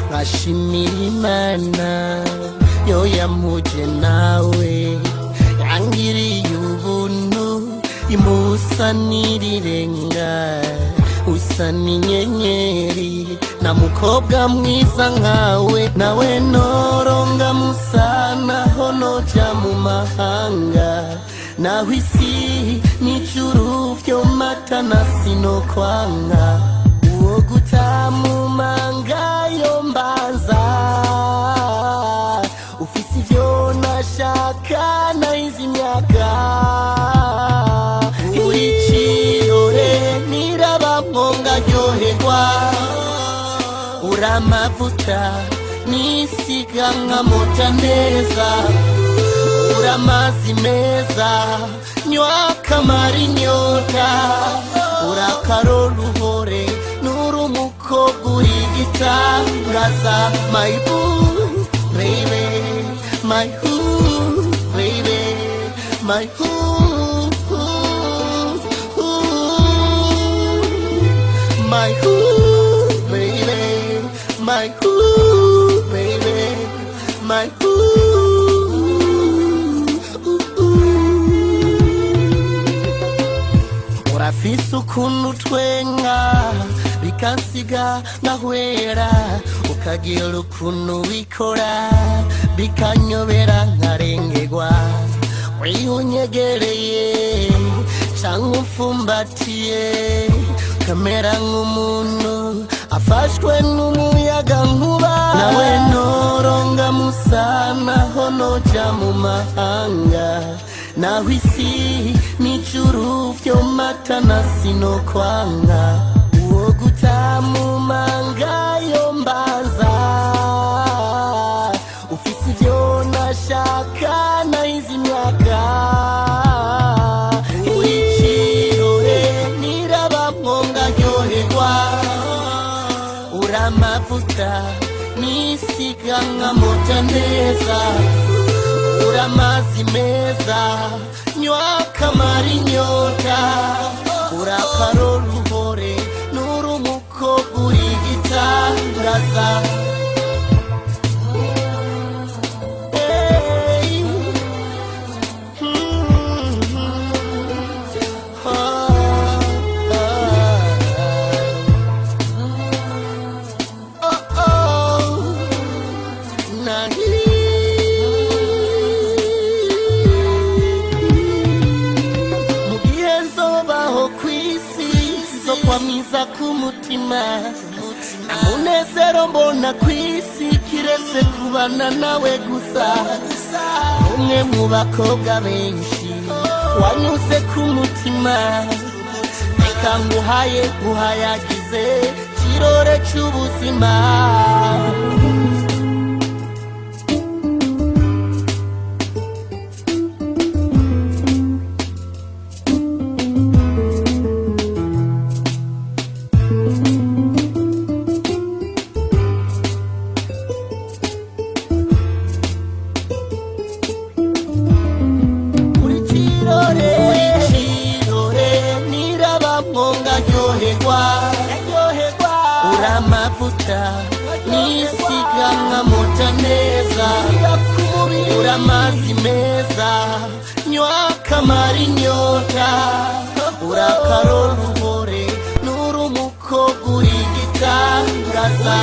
nkashimira Imana yo yampuje nawe yangiriye ubuntu imusa n'irirenga usa n'inyenyeri na mukobwa mwiza nkawe nawe noronga musana honoja mu mahanga naho isi n'ijuru vyomatana sinokwanga uwo gutamumanga yombaza ufise ivyo nashaka nahize imyaka uramavuta nisiga nkamota neza uramazi meza nywa kamara inyota urakaroruhore n'urumukobwa urigitangaza my boo baby my who baby my who my who my who, baby, my who. Urafise ukuntu twenga bikansiga nkahwera ukagira ukuntu wikora bikanyobera nkarengegwa wiyunyegereye canke umfumbatiye kamera nk'umuntu afashwe n'umuyaga nkuba nawe noronga musana honoja mu mahanga naho isi n'ijuru vyomatana sinokwanga uwo gutamumanga yombaza ufise ivyo nashaka nahize imyaka uramavuta nisiga nkamota neza uramazi meza nywa kamara inyota urakaroruhore n'urumukobwa urigitangaza kwamiza kumutima umunezero mbona kwisi kiretse kubana nawe gusa umwe mu bakobwa benshi wanyuze kumutima reka nguhaye guhayagize kirore c'ubuzima uramavuta nisiga nkamota neza uramazi meza nywa kamara inyota urakaroruhore n'urumukobwa urigitangaza